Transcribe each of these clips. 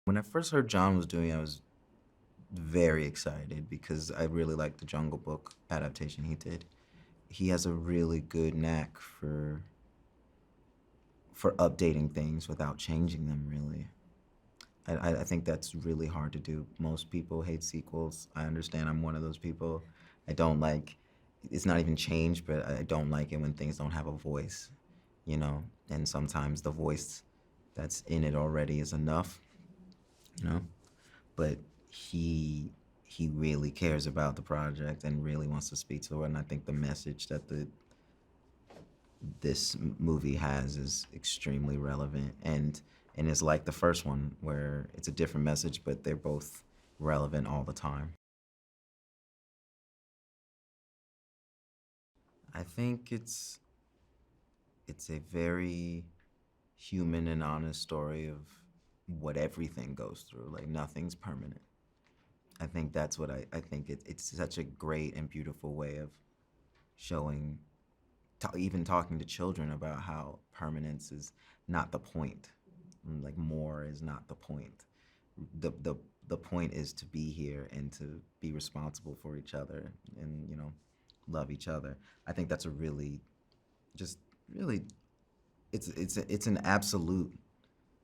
When I first heard John was doing it, I was very excited because I really liked the Jungle Book adaptation he did. He has a really good knack for updating things without changing them, really. I think that's really hard to do. Most people hate sequels. I understand I'm one of those people. I don't like, it's not even change, but I don't like it when things don't have a voice, you know? And sometimes the voice that's in it already is enough, you know? But he really cares about the project and really wants to speak to it. And I think the message that this movie has is extremely relevant and it's like the first one where it's a different message, but they're both relevant all the time. I think it's a very human and honest story of what everything goes through. Like nothing's permanent. I think that's what I think it's such a great and beautiful way of showing, even talking to children about how permanence is not the point. Like more is not the point. The the the point is to be here and to be responsible for each other and love each other. I think that's a really just really it's an absolute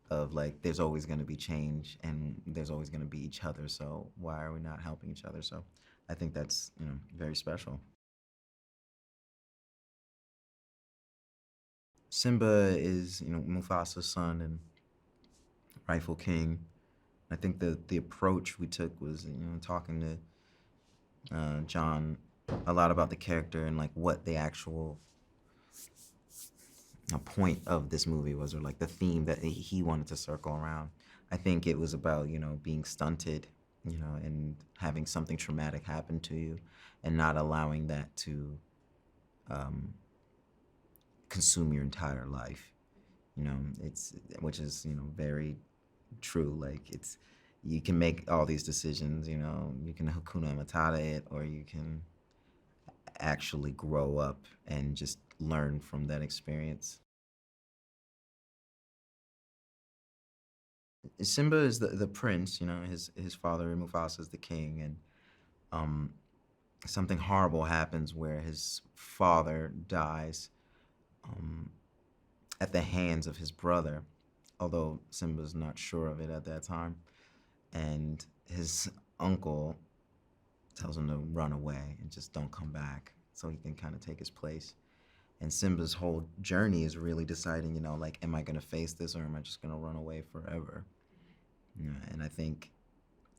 of like there's always going to be change and there's always going to be each other. So why are we not helping each other? So I think that's very special. Simba is Mufasa's son and rightful king. I think the approach we took was talking to John a lot about the character and like what the actual point of this movie was, or like the theme that he wanted to circle around. I think it was about being stunted, and having something traumatic happen to you, and not allowing that to um, consume your entire life. It's which is very true. Like it's you can make all these decisions. You can Hakuna Matata it, or you can actually grow up and just learn from that experience. Simba is the prince. His father Mufasa is the king, and um, something horrible happens where his father dies um, at the hands of his brother, although Simba's not sure of it at that time. And his uncle tells him to run away and just don't come back so he can kind of take his place. And Simba's whole journey is really deciding, like, am I going to face this or am I just going to run away forever? And I think,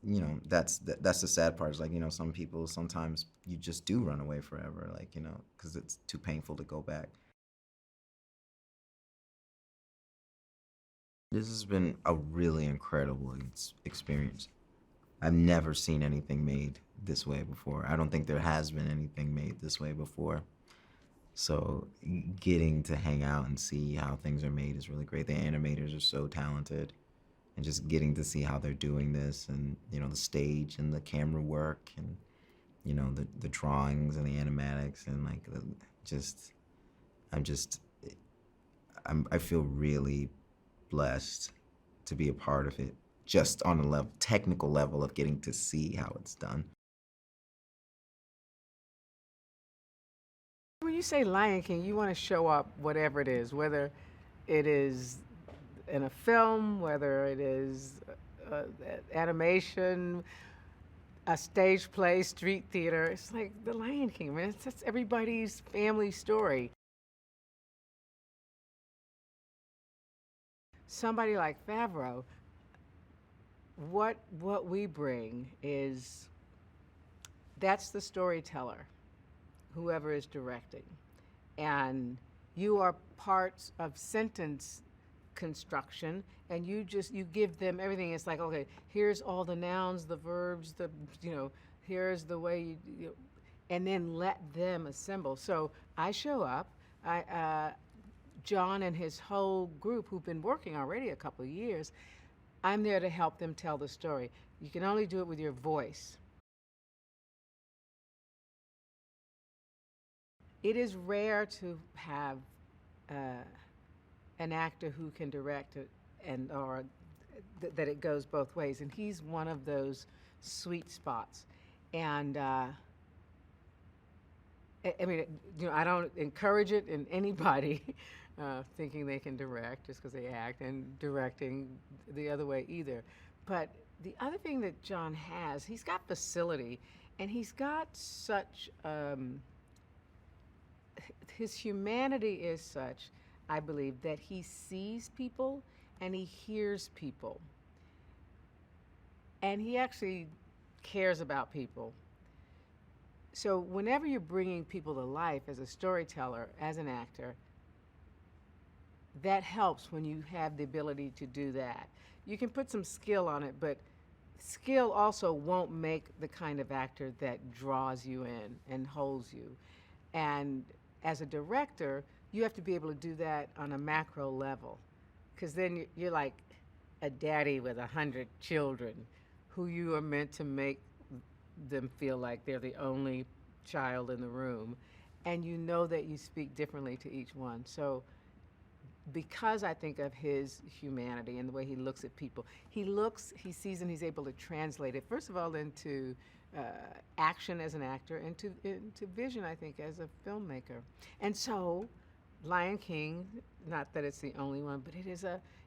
that's the sad part. Is like, some people sometimes you just do run away forever, like, because it's too painful to go back. This has been a really incredible experience. I've never seen anything made this way before. I don't think there has been anything made this way before. So getting to hang out and see how things are made is really great. The animators are so talented, and just getting to see how they're doing this, and the stage and the camera work, and the drawings and the animatics, and like just I'm just I feel really blessed to be a part of it, just on a technical level of getting to see how it's done. When you say Lion King, you want to show up whatever it is, whether it is in a film, whether it is uh, animation, a stage play, street theater. It's like the Lion King, man. That's everybody's family story. Somebody like Favreau, what we bring is that's the storyteller, whoever is directing, and you are parts of sentence construction, and you give them everything. It's like, okay, here's all the nouns, the verbs, here's the way and then let them assemble. So I show up. John and his whole group, who've been working already a couple of years, I'm there to help them tell the story. You can only do it with your voice. It is rare to have uh, an actor who can direct it and or that it goes both ways, and he's one of those sweet spots. And I mean, I don't encourage it in anybody thinking they can direct just because they act, and directing the other way either. But the other thing that Jon has, he's got facility, and he's got such, his humanity is such, I believe, that he sees people and he hears people. And he actually cares about people. So whenever you're bringing people to life as a storyteller, as an actor, that helps when you have the ability to do that. You can put some skill on it, but skill also won't make the kind of actor that draws you in and holds you. And as a director, you have to be able to do that on a macro level, because then you're like a daddy with 100 children who you are meant to make them feel like they're the only child in the room, and you know that you speak differently to each one. So because I think of his humanity and the way he looks at people, he sees, and he's able to translate it, first of all, into action as an actor, into vision, I think, as a filmmaker. And so Lion King, not that it's the only one, but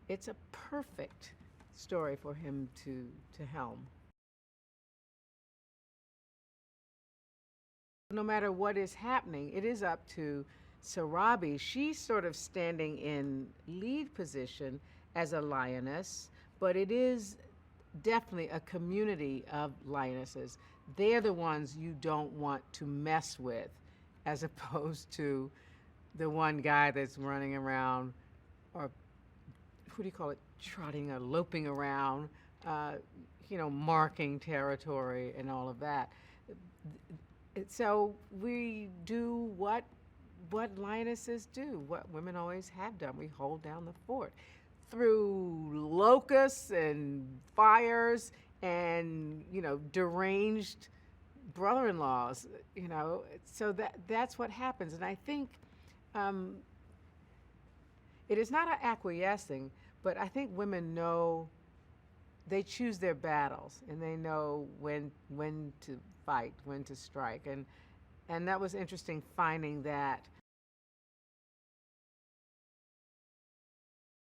it's a perfect story for him to helm. No matter what is happening, it is up to Sarabi. She's sort of standing in lead position as a lioness, but it is definitely a community of lionesses. They're the ones you don't want to mess with, as opposed to the one guy that's running around, or what do you call it, trotting or loping around, marking territory and all of that. So we do what lionesses do, what women always have done. We hold down the fort through locusts and fires and, deranged brother-in-laws, So that's what happens. And I think it is not acquiescing, but I think women know, they choose their battles, and they know when to fight, when to strike. And that was interesting, finding that.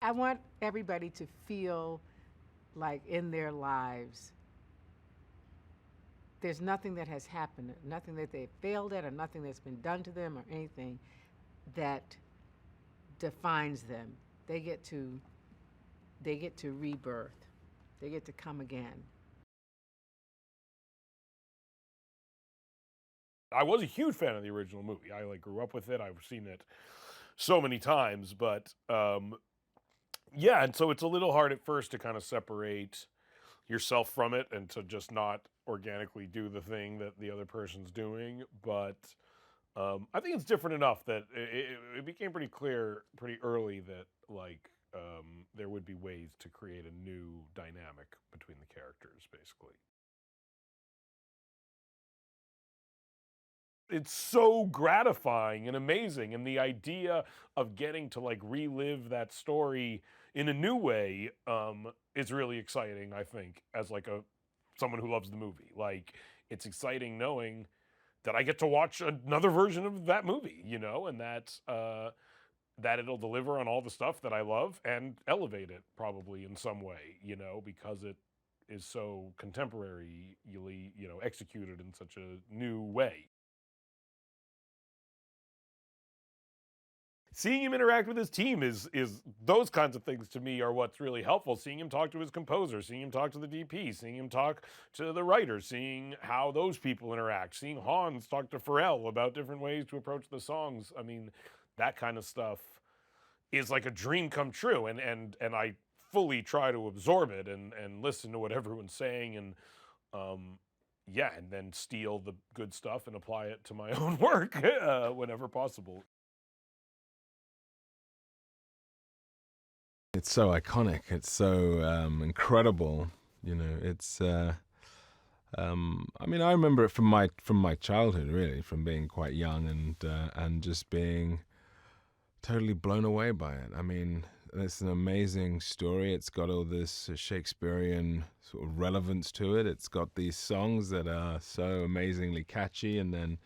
I want everybody to feel like in their lives there's nothing that has happened, nothing that they've failed at, or nothing that's been done to them, or anything that defines them. They get to rebirth. They get to come again. I was a huge fan of the original movie. I grew up with it. I've seen it so many times, but yeah, and so it's a little hard at first to kind of separate yourself from it and to just not organically do the thing that the other person's doing. But I think it's different enough that it became pretty clear pretty early that there would be ways to create a new dynamic between the characters, basically. It's so gratifying and amazing, and the idea of getting to relive that story in a new way is really exciting, I think, as someone who loves the movie. It's exciting knowing that I get to watch another version of that movie, and that it'll deliver on all the stuff that I love and elevate it probably in some way, because it is so contemporarily, executed in such a new way. Seeing him interact with his team is those kinds of things to me are what's really helpful. Seeing him talk to his composer, seeing him talk to the DP, seeing him talk to the writers, seeing how those people interact, seeing Hans talk to Pharrell about different ways to approach the songs. I mean, that kind of stuff is like a dream come true, and I fully try to absorb it and listen to what everyone's saying, and and then steal the good stuff and apply it to my own work whenever possible. It's so iconic. It's so incredible. It's. I mean, I remember it from my childhood, really, from being quite young and just being totally blown away by it. I mean, It's an amazing story. It's got all this Shakespearean sort of relevance to it. It's got these songs that are so amazingly catchy, and then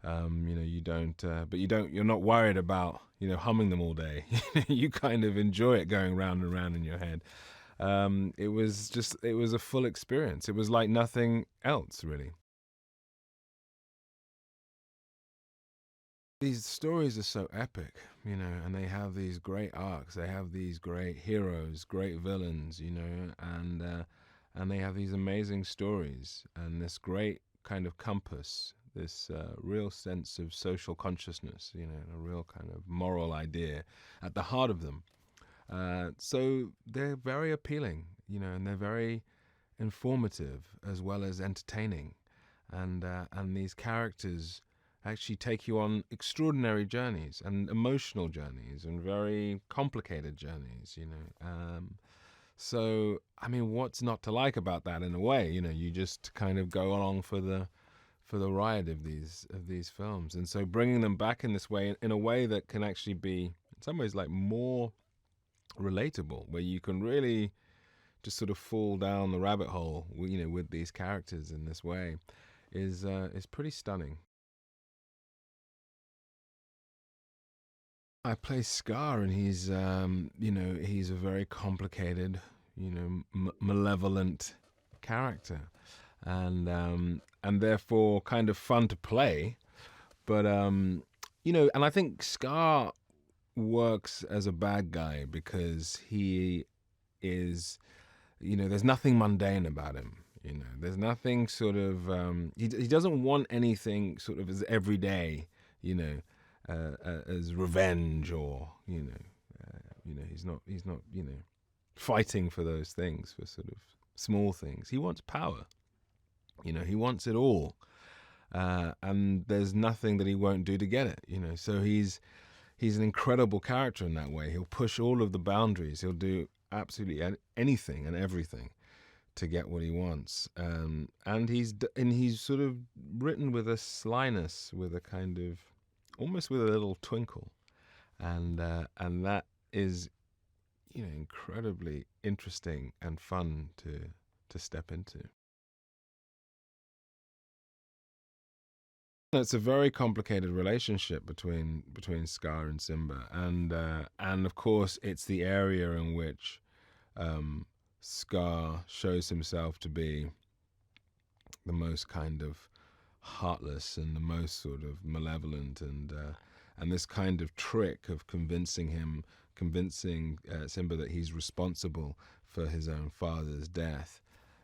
you're not worried about humming them all day. You kind of enjoy it going round and round in your head. It was a full experience. It was like nothing else, really. These stories are so epic, and they have these great arcs. They have these great heroes, great villains, and they have these amazing stories and this great kind of compass, this real sense of social consciousness, a real kind of moral idea at the heart of them. So they're very appealing, and they're very informative as well as entertaining, and these characters actually take you on extraordinary journeys and emotional journeys and very complicated journeys, So, I mean, what's not to like about that in a way? You just kind of go along for the ride of these films. And so bringing them back in this way, in a way that can actually be, in some ways, like more relatable, where you can really just sort of fall down the rabbit hole, with these characters in this way, is pretty stunning. I play Scar, and he's he's a very complicated, malevolent character, and therefore kind of fun to play, but and I think Scar works as a bad guy because he is, there's nothing mundane about him. There's nothing sort of he doesn't want anything sort of as everyday, as revenge, or he's not fighting for those things, for sort of small things. He wants power. He wants it all, and there's nothing that he won't do to get it. So he's an incredible character in that way. He'll push all of the boundaries. He'll do absolutely anything and everything to get what he wants. And he's sort of written with a slyness, with a kind of, almost with a little twinkle, and that is, incredibly interesting and fun to step into. It's a very complicated relationship between Scar and Simba, and of course it's the area in which Scar shows himself to be the most kind of heartless and the most sort of malevolent, and this kind of trick of convincing Simba that he's responsible for his own father's death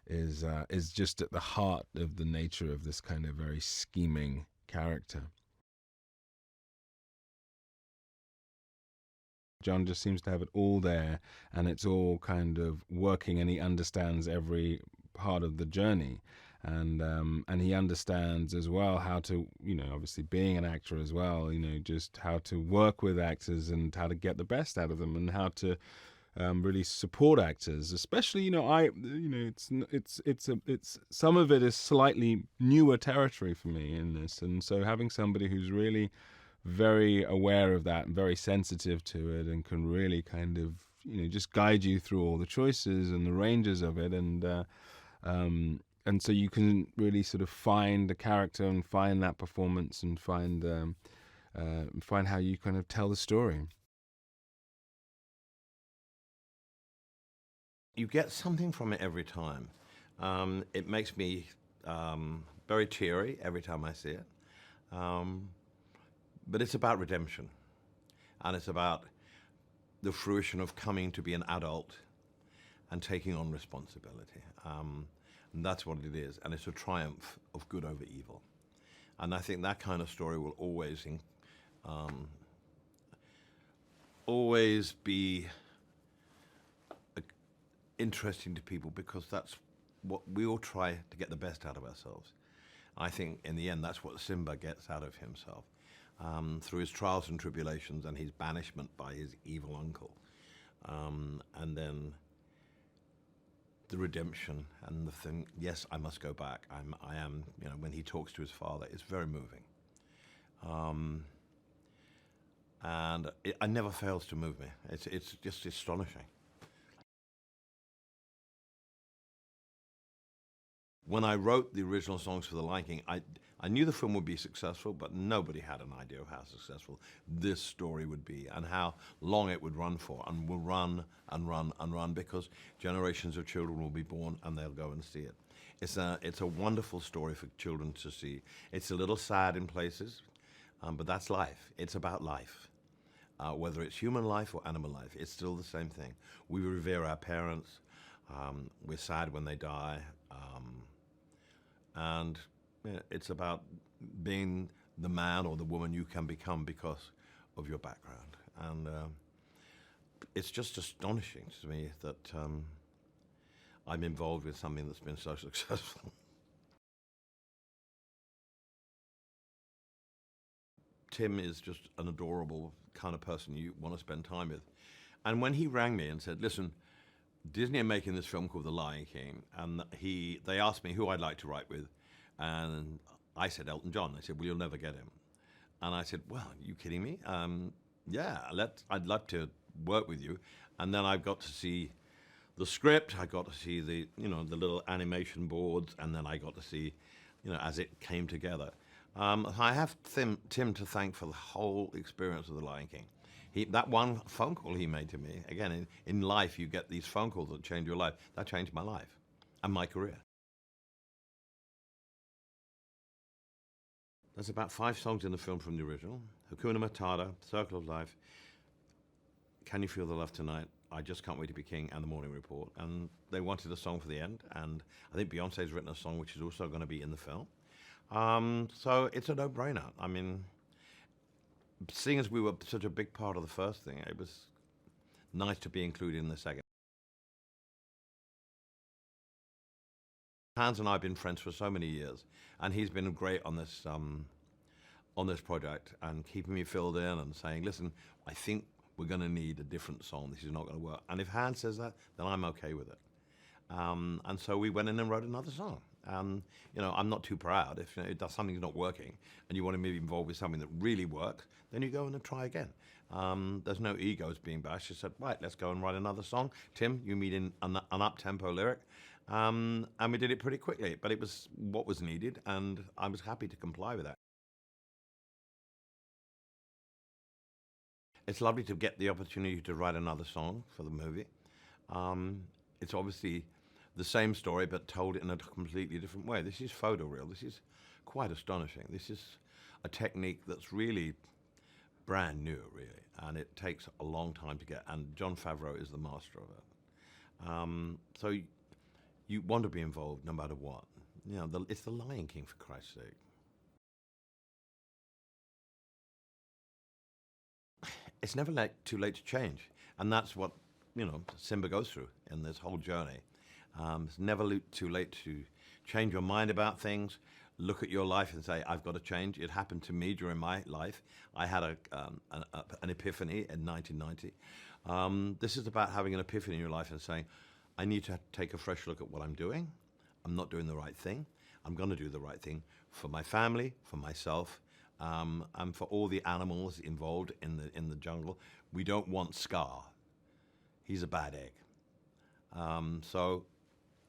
is just at the heart of the nature of this kind of very scheming character. Jon just seems to have it all there, and it's all kind of working, and he understands every part of the journey, and he understands as well how to, obviously being an actor as well, just how to work with actors and how to get the best out of them, and how to really support actors, especially it's some of it is slightly newer territory for me in this, and so having somebody who's really very aware of that and very sensitive to it, and can really kind of just guide you through all the choices and the ranges of it, and so you can really sort of find the character and find that performance and find how you kind of tell the story. You get something from it every time. It makes me very teary every time I see it. But it's about redemption. And it's about the fruition of coming to be an adult and taking on responsibility. And that's what it is. And it's a triumph of good over evil. And I think that kind of story will always be interesting to people, because that's what we all try to get the best out of ourselves. I think in the end that's what Simba gets out of himself, through his trials and tribulations and his banishment by his evil uncle, and then the redemption and the thing. Yes, I must go back. I am. When he talks to his father, it's very moving. and it never fails to move me. It's just astonishing. When I wrote the original songs for The Lion King, I knew the film would be successful, but nobody had an idea of how successful this story would be and how long it would run for, and will run and run and run, because generations of children will be born and they'll go and see it. It's a wonderful story for children to see. It's a little sad in places, but that's life. It's about life. Whether it's human life or animal life, it's still the same thing. We revere our parents. We're sad when they die. And it's about being the man or the woman you can become because of your background. And it's just astonishing to me that I'm involved with something that's been so successful. Tim is just an adorable kind of person you want to spend time with. And when he rang me and said, listen, Disney are making this film called The Lion King, and they asked me who I'd like to write with, and I said Elton John. They said, well, you'll never get him. And I said, well, are you kidding me? Yeah, I'd love to work with you. And then I got to see the script, I got to see the little animation boards, and then I got to see, as it came together. I have Tim to thank for the whole experience of The Lion King. That one phone call he made to me, again, in life you get these phone calls that change your life. That changed my life and my career. There's about 5 songs in the film from the original. Hakuna Matata, Circle of Life, Can You Feel the Love Tonight, I Just Can't Wait to Be King, and The Morning Report. And they wanted a song for the end, and I think Beyonce's written a song which is also going to be in the film. So it's a no-brainer. I mean, seeing as we were such a big part of the first thing, it was nice to be included in the second. Hans and I have been friends for so many years, and he's been great on this project and keeping me filled in and saying, listen, I think we're going to need a different song. This is not going to work. And if Hans says that, then I'm okay with it. And so we went in and wrote another song. I'm not too proud. If something's not working and you want to be involved with something that really works, then you go in and try again. There's no egos being bashed. She said, right, let's go and write another song. Tim, you meet in an up-tempo lyric. And we did it pretty quickly, but it was what was needed, and I was happy to comply with that. It's lovely to get the opportunity to write another song for the movie. It's obviously the same story, but told in a completely different way. This is photoreal. This is quite astonishing. This is a technique that's really brand new, really, and it takes a long time to get, and Jon Favreau is the master of it. So you want to be involved no matter what. It's The Lion King, for Christ's sake. It's never too late to change, and that's what Simba goes through in this whole journey. It's never too late to change your mind about things, look at your life and say, I've got to change. It happened to me during my life. I had an epiphany in 1990. This is about having an epiphany in your life and saying, I need to take a fresh look at what I'm doing. I'm not doing the right thing. I'm going to do the right thing for my family, for myself, and for all the animals involved in the jungle. We don't want Scar. He's a bad egg. So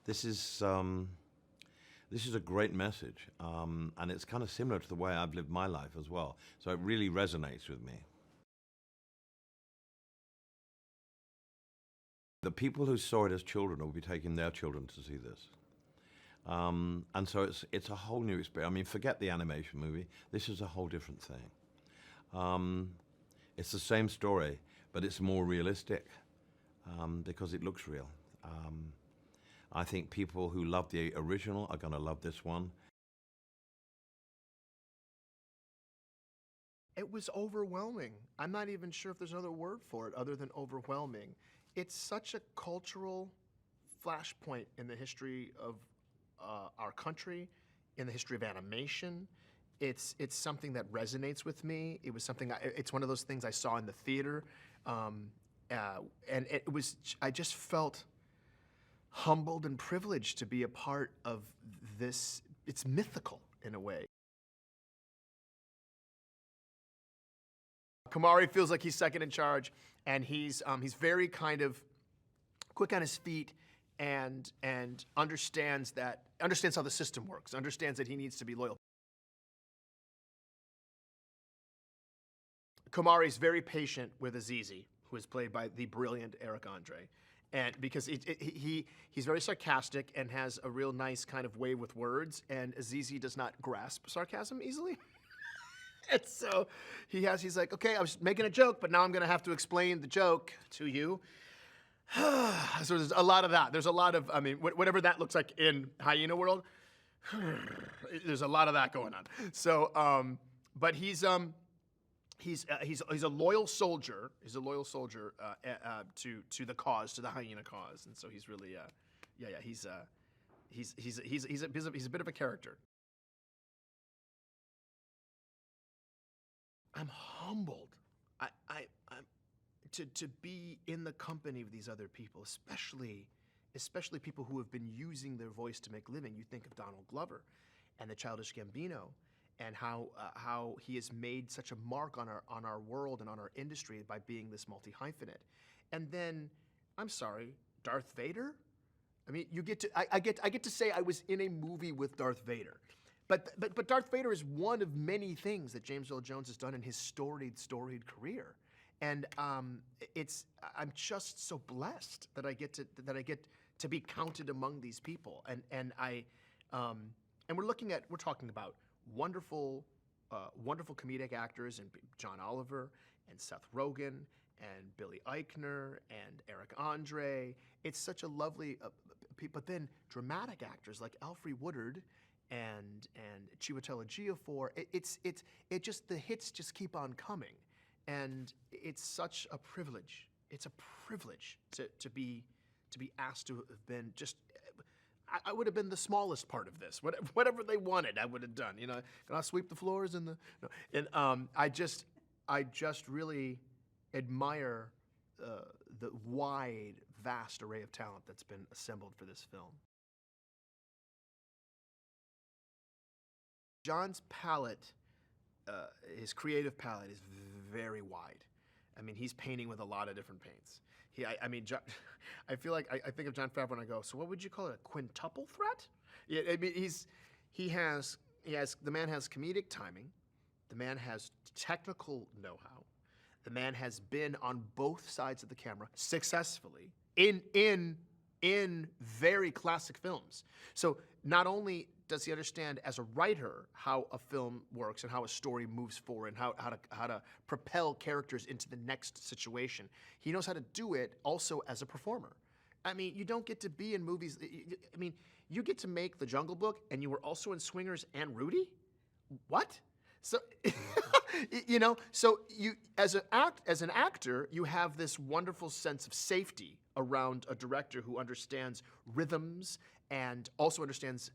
this is a great message, and it's kind of similar to the way I've lived my life as well. So it really resonates with me. The people who saw it as children will be taking their children to see this. And so it's a whole new experience. I mean, forget the animation movie. This is a whole different thing. It's the same story, but it's more realistic because it looks real. I think people who love the original are going to love this one. It was overwhelming. I'm not even sure if there's another word for it other than overwhelming. It's such a cultural flashpoint in the history of our country, in the history of animation. It's something that resonates with me. It was something. It's one of those things I saw in the theater, and it was. I just felt humbled and privileged to be a part of this. It's mythical in a way. Kamari feels like he's second in charge, and he's very kind of quick on his feet, and understands how the system works, understands that he needs to be loyal. Kamari's very patient with Azizi, who is played by the brilliant Eric Andre. And because he's very sarcastic and has a real nice kind of way with words, and Azizi does not grasp sarcasm easily. And so he's like, okay, I was making a joke, but now I'm going to have to explain the joke to you. So there's a lot of that. There's a lot of, I mean, whatever that looks like in hyena world, there's a lot of that going on. So, but he's a loyal soldier. He's a loyal soldier to the cause, to the hyena cause, and so he's really, he's a bit of a character. I'm humbled. I'm to be in the company of these other people, especially people who have been using their voice to make a living. You think of Donald Glover and the Childish Gambino, and how he has made such a mark on our world and on our industry by being this multi-hyphenate. And then, I'm sorry, Darth Vader? I mean, I get to say I was in a movie with Darth Vader. But Darth Vader is one of many things that James Earl Jones has done in his storied career. And I'm just so blessed that I get to be counted among these people. And we're talking about wonderful comedic actors, and John Oliver and Seth Rogen and Billy Eichner and Eric Andre. It's such a lovely, but then dramatic actors like Alfre Woodard and Chiwetel Ejiofor. The hits just keep on coming, and it's such a privilege. It's a privilege to be asked to have been just. I would have been the smallest part of this. Whatever they wanted, I would have done. You know, can I sweep the floors and I just really admire the wide, vast array of talent that's been assembled for this film. Jon's palette, his creative palette, is very wide. I mean, he's painting with a lot of different paints. I feel like I think of Jon Favreau and I go, so what would you call it, a quintuple threat? Yeah, I mean, the man has comedic timing, the man has technical know-how, the man has been on both sides of the camera successfully in very classic films. So not only does he understand as a writer how a film works and how a story moves forward and how to propel characters into the next situation, he knows how to do it also as a performer. I mean, you don't get to be in movies. I mean, you get to make The Jungle Book, and you were also in Swingers and Rudy? What? So, so you as an actor, you have this wonderful sense of safety around a director who understands rhythms and also understands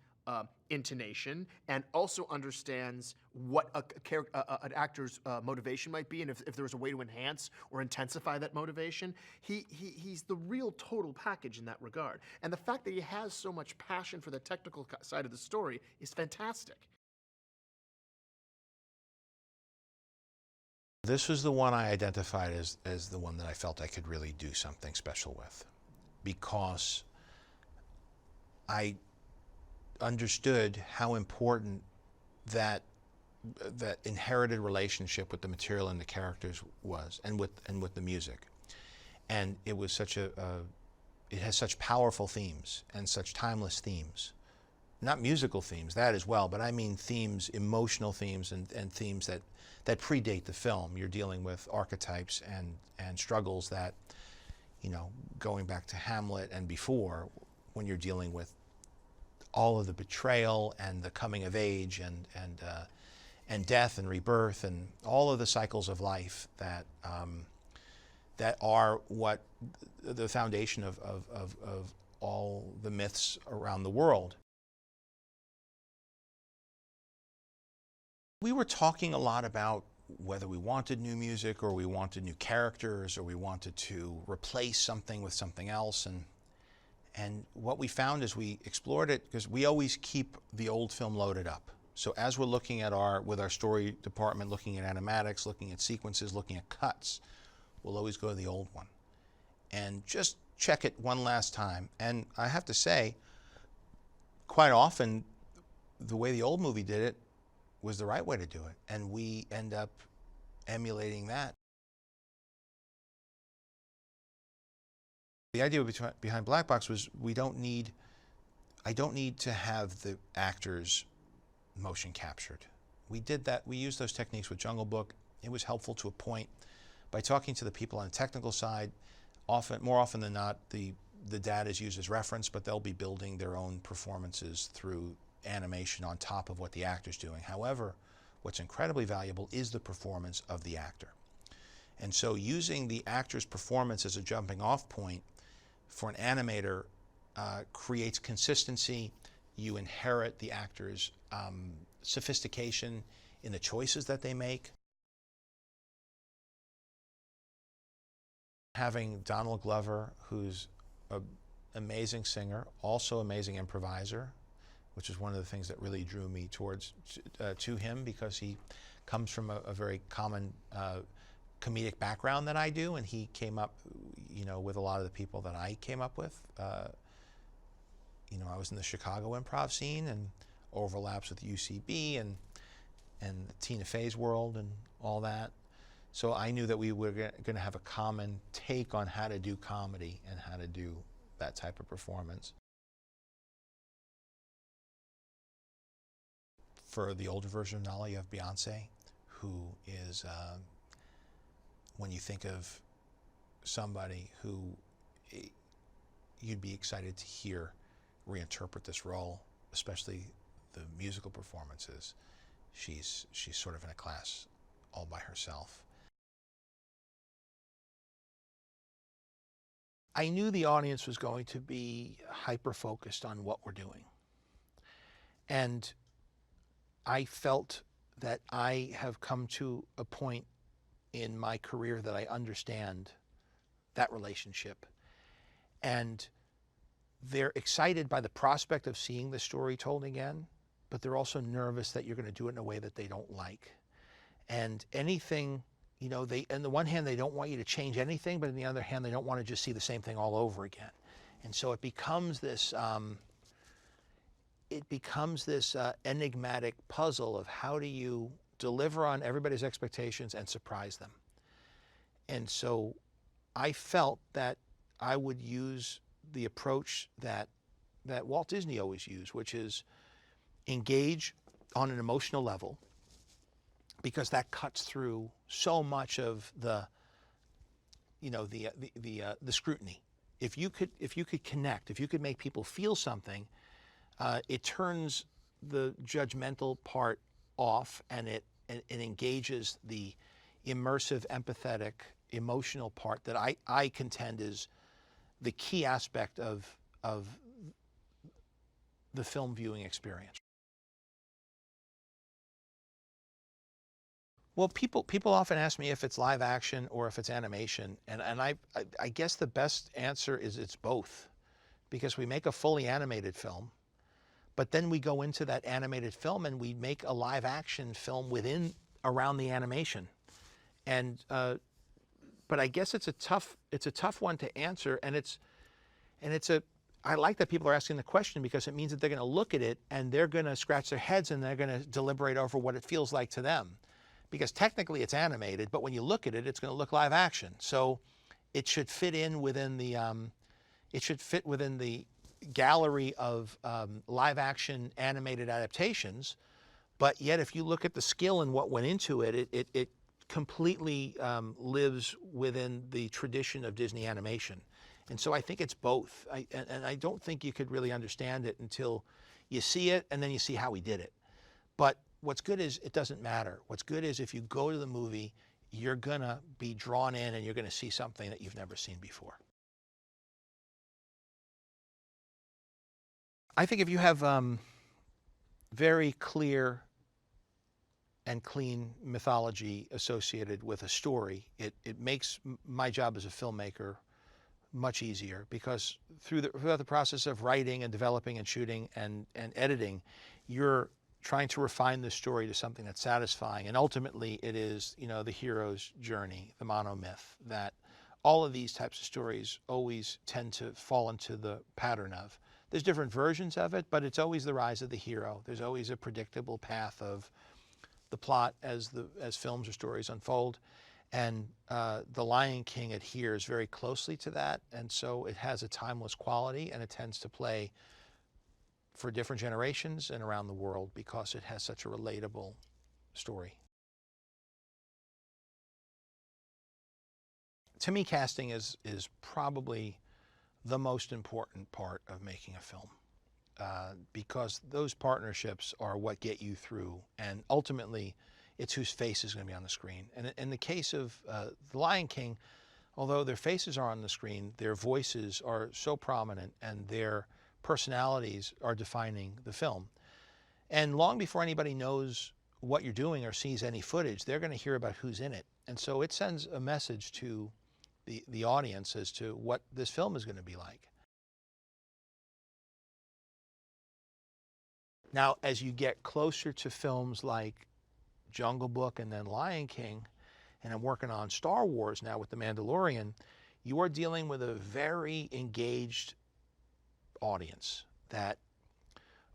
intonation, and also understands what an actor's motivation might be, and if there was a way to enhance or intensify that motivation. He's the real total package in that regard. And the fact that he has so much passion for the technical side of the story is fantastic. This was the one I identified as the one that I felt I could really do something special with, because I understood how important that inherited relationship with the material and the characters was, and with the music. And it was it has such powerful themes and such timeless themes. Not musical themes, that as well, but I mean themes, emotional themes, and themes that predate the film. You're dealing with archetypes and struggles that, going back to Hamlet and before, when you're dealing with all of the betrayal and the coming of age and death and rebirth and all of the cycles of life that are what the foundation of all the myths around the world. We were talking a lot about whether we wanted new music or we wanted new characters or we wanted to replace something with something else. And what we found as we explored it, because we always keep the old film loaded up. So as we're looking at with our story department, looking at animatics, looking at sequences, looking at cuts, we'll always go to the old one and just check it one last time. And I have to say, quite often, the way the old movie did it was the right way to do it. And we end up emulating that. The idea behind Black Box was I don't need to have the actors motion captured. We did that. We used those techniques with Jungle Book. It was helpful to a point. By talking to the people on the technical side, more often than not, the data is used as reference, but they'll be building their own performances through animation on top of what the actor's doing. However, what's incredibly valuable is the performance of the actor. And so using the actor's performance as a jumping off point for an animator creates consistency. You inherit the actor's sophistication in the choices that they make. Having Donald Glover, who's an amazing singer, also amazing improviser, which is one of the things that really drew me to him, because he comes from a very common comedic background that I do, and he came up, with a lot of the people that I came up with. I was in the Chicago improv scene and overlaps with UCB and the Tina Fey's world and all that. So I knew that we were going to have a common take on how to do comedy and how to do that type of performance. For the older version of Nala, you have Beyonce, who is, when you think of somebody who you'd be excited to hear reinterpret this role, especially the musical performances, she's sort of in a class all by herself. I knew the audience was going to be hyper-focused on what we're doing. And I felt that I have come to a point in my career that I understand that relationship. And they're excited by the prospect of seeing the story told again, but they're also nervous that you're going to do it in a way that they don't like. And anything, on the one hand, they don't want you to change anything, but on the other hand, they don't want to just see the same thing all over again. And so it becomes this, enigmatic puzzle of how do you deliver on everybody's expectations and surprise them. And so I felt that I would use the approach that Walt Disney always used, which is engage on an emotional level, because that cuts through so much of the scrutiny. If you could connect, if you could make people feel something, it turns the judgmental part off, and it engages the immersive, empathetic, emotional part that I contend is the key aspect of the film viewing experience. Well, people often ask me if it's live action or if it's animation, and I guess the best answer is it's both, because we make a fully animated film, but then we go into that animated film and we make a live action film around the animation, and but I guess it's a tough one to answer, I like that people are asking the question, because it means that they're going to look at it and they're going to scratch their heads and they're going to deliberate over what it feels like to them. Because technically it's animated, but when you look at it, it's going to look live action. So it should fit within the gallery of live action animated adaptations. But yet, if you look at the skill and what went into it, it completely lives within the tradition of Disney animation. And so I think it's both. And I don't think you could really understand it until you see it and then you see how he did it. But what's good is it doesn't matter. What's good is if you go to the movie, you're going to be drawn in and you're going to see something that you've never seen before. I think if you have very clear and clean mythology associated with a story, it makes my job as a filmmaker much easier, because throughout the process of writing and developing and shooting and editing, you're trying to refine the story to something that's satisfying. And ultimately it is, the hero's journey, the monomyth, that all of these types of stories always tend to fall into the pattern of. There's different versions of it, but it's always the rise of the hero. There's always a predictable path of the plot as films or stories unfold. And The Lion King adheres very closely to that. And so it has a timeless quality, and it tends to play for different generations and around the world because it has such a relatable story. To me, casting is probably the most important part of making a film, because those partnerships are what get you through, and ultimately it's whose face is going to be on the screen. And in the case of The Lion King, although their faces are on the screen, their voices are so prominent and their personalities are defining the film. And long before anybody knows what you're doing or sees any footage, they're going to hear about who's in it. And so it sends a message to the audience as to what this film is going to be like. Now, as you get closer to films like Jungle Book and then Lion King, and I'm working on Star Wars now with The Mandalorian, you are dealing with a very engaged audience that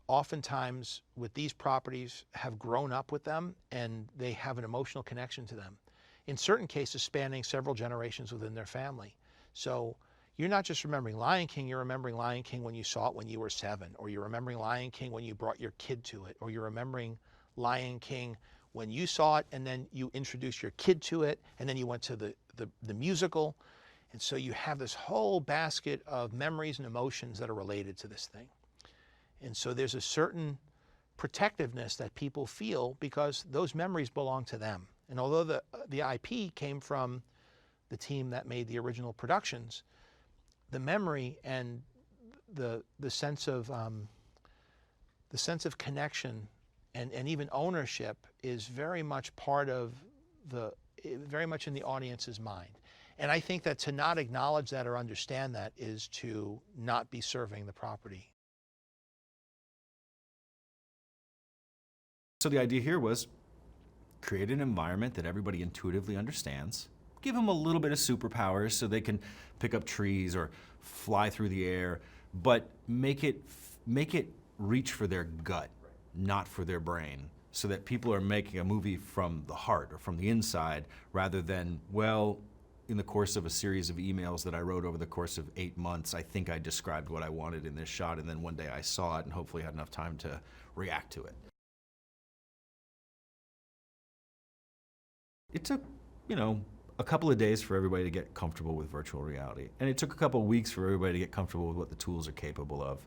oftentimes with these properties have grown up with them and they have an emotional connection to them. In certain cases, spanning several generations within their family. So you're not just remembering Lion King, you're remembering Lion King when you saw it when you were 7, or you're remembering Lion King when you brought your kid to it, or you're remembering Lion King when you saw it and then you introduced your kid to it, and then you went to the musical. And so you have this whole basket of memories and emotions that are related to this thing. And so there's a certain protectiveness that people feel because those memories belong to them. And although the IP came from the team that made the original productions, the memory and the sense of connection and even ownership is very much part of very much in the audience's mind. And I think that to not acknowledge that or understand that is to not be serving the property. So the idea here was create an environment that everybody intuitively understands, give them a little bit of superpowers so they can pick up trees or fly through the air, but make it reach for their gut, not for their brain, so that people are making a movie from the heart or from the inside rather than, well, in the course of a series of emails that I wrote over the course of 8 months, I think I described what I wanted in this shot, and then one day I saw it and hopefully had enough time to react to it. It took, a couple of days for everybody to get comfortable with virtual reality. And it took a couple of weeks for everybody to get comfortable with what the tools are capable of.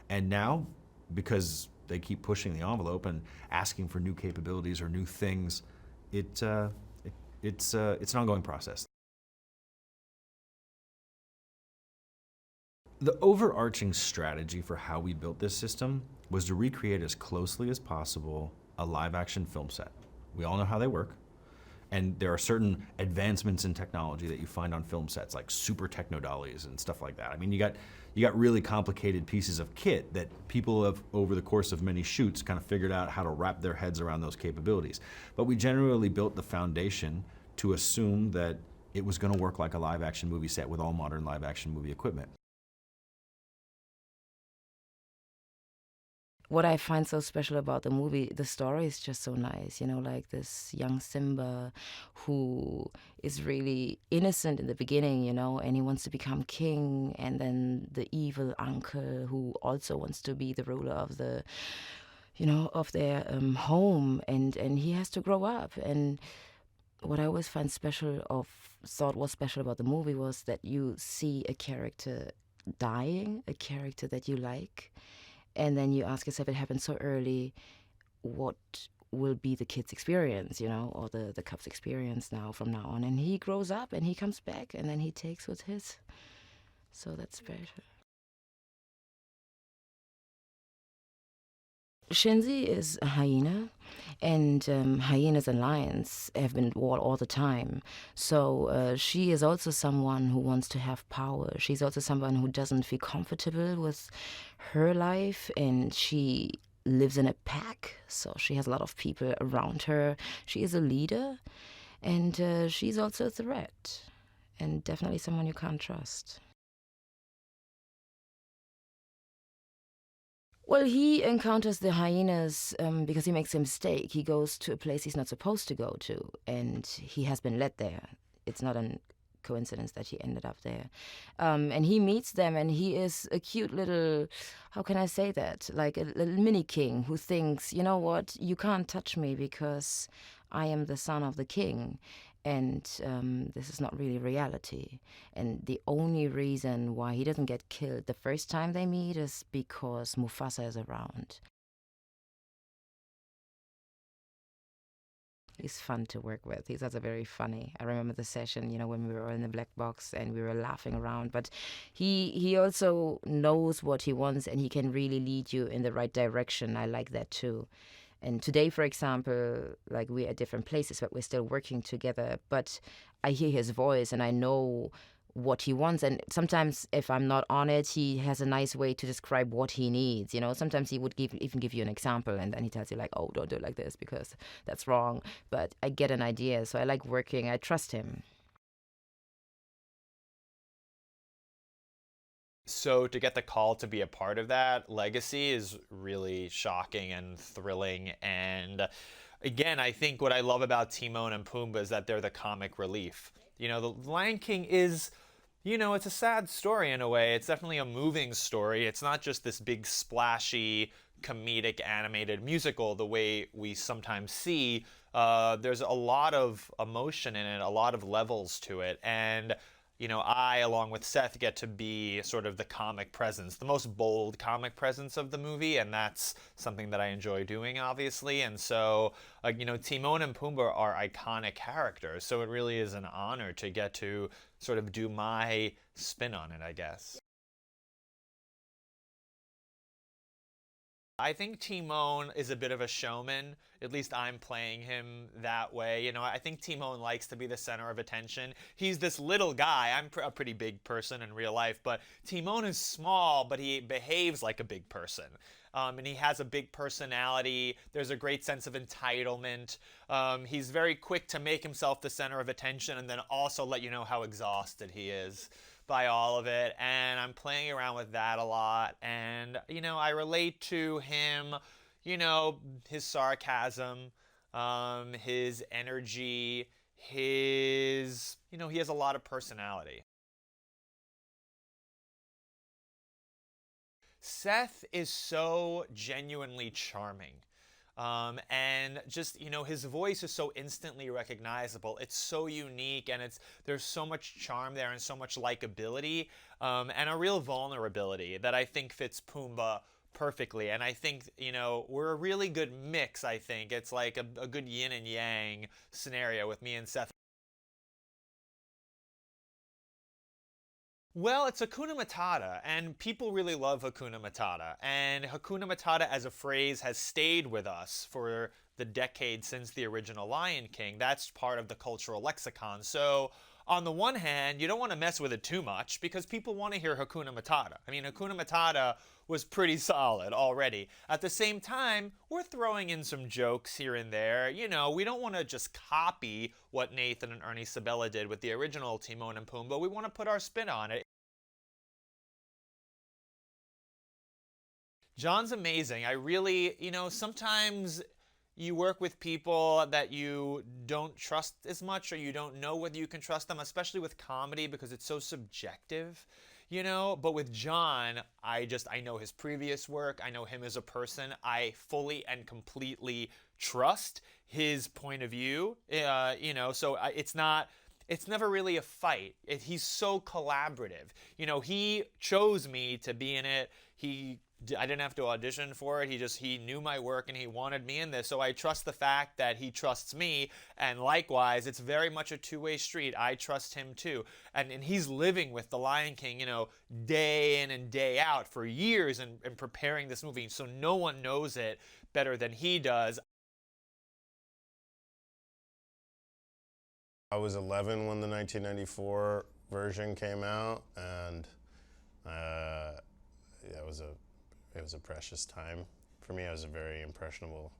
And now, because they keep pushing the envelope and asking for new capabilities or new things, it's an ongoing process. The overarching strategy for how we built this system was to recreate as closely as possible a live-action film set. We all know how they work. And there are certain advancements in technology that you find on film sets, like super techno dollies and stuff like that. I mean, you got really complicated pieces of kit that people have, over the course of many shoots, kind of figured out how to wrap their heads around those capabilities. But we generally built the foundation to assume that it was going to work like a live-action movie set with all modern live-action movie equipment. What I find so special about the movie, the story is just so nice, like this young Simba who is really innocent in the beginning, and he wants to become king, and then the evil uncle who also wants to be the ruler of the, of their home, and he has to grow up. And what I always thought was special about the movie was that you see a character dying, a character that you like, and then you ask yourself, it happened so early, what will be the kid's experience, or the cub's experience from now on? And he grows up and he comes back and then he takes what's his. So that's special. Shinzi is a hyena, and hyenas and lions have been at war all the time. So she is also someone who wants to have power. She's also someone who doesn't feel comfortable with her life, and she lives in a pack, so she has a lot of people around her. She is a leader, and she's also a threat, and definitely someone you can't trust. Well, he encounters the hyenas because he makes a mistake. He goes to a place he's not supposed to go to, and he has been led there. It's not a coincidence that he ended up there. And he meets them, and he is a cute little, how can I say that? Like a little mini king who thinks, you know what, you can't touch me because I am the son of the king. And this is not really reality. And the only reason why he doesn't get killed the first time they meet is because Mufasa is around. He's fun to work with. He's also very funny. I remember the session, when we were in the black box and we were laughing around. But he also knows what he wants, and he can really lead you in the right direction. I like that too. And today, for example, like we're at different places, but we're still working together. But I hear his voice and I know what he wants. And sometimes if I'm not on it, he has a nice way to describe what he needs. Sometimes he would even give you an example, and then he tells you like, oh, don't do it like this because that's wrong. But I get an idea. So I like working. I trust him. So to get the call to be a part of that legacy is really shocking and thrilling. And again, I think what I love about Timon and Pumbaa is that they're the comic relief. The Lion King is, it's a sad story in a way. It's definitely a moving story. It's not just this big splashy comedic animated musical the way we sometimes see. There's a lot of emotion in it, a lot of levels to it. And I, along with Seth, get to be sort of the comic presence, the most bold comic presence of the movie, and that's something that I enjoy doing, obviously. And so, Timon and Pumbaa are iconic characters, so it really is an honor to get to sort of do my spin on it, I guess. I think Timon is a bit of a showman. At least I'm playing him that way. I think Timon likes to be the center of attention. He's this little guy. I'm a pretty big person in real life, but Timon is small, but he behaves like a big person. And he has a big personality. There's a great sense of entitlement. He's very quick to make himself the center of attention and then also let you know how exhausted he is by all of it, and I'm playing around with that a lot, and I relate to him, his sarcasm, his energy, he has a lot of personality. Seth is so genuinely charming. And just, his voice is so instantly recognizable. It's so unique, and there's so much charm there and so much likability, and a real vulnerability that I think fits Pumbaa perfectly. And I think, we're a really good mix, I think. It's like a good yin and yang scenario with me and Seth. Well, it's Hakuna Matata, and people really love Hakuna Matata. And Hakuna Matata as a phrase has stayed with us for the decade since the original Lion King. That's part of the cultural lexicon. So, on the one hand, you don't want to mess with it too much because people want to hear Hakuna Matata. I mean, Hakuna Matata was pretty solid already. At the same time, we're throwing in some jokes here and there. We don't want to just copy what Nathan and Ernie Sabella did with the original Timon and Pumbaa. We want to put our spin on it. Jon's amazing. I really, sometimes you work with people that you don't trust as much, or you don't know whether you can trust them, especially with comedy because it's so subjective, But with Jon, I know his previous work. I know him as a person. I fully and completely trust his point of view, so it's never really a fight. He's so collaborative. He chose me to be in it. I didn't have to audition for it. He knew my work and he wanted me in this. So I trust the fact that he trusts me. And likewise, it's very much a two-way street. I trust him too. And he's living with The Lion King, day in and day out for years and preparing this movie. So no one knows it better than he does. I was 11 when the 1994 version came out, and it was a precious time For me, I was a very impressionable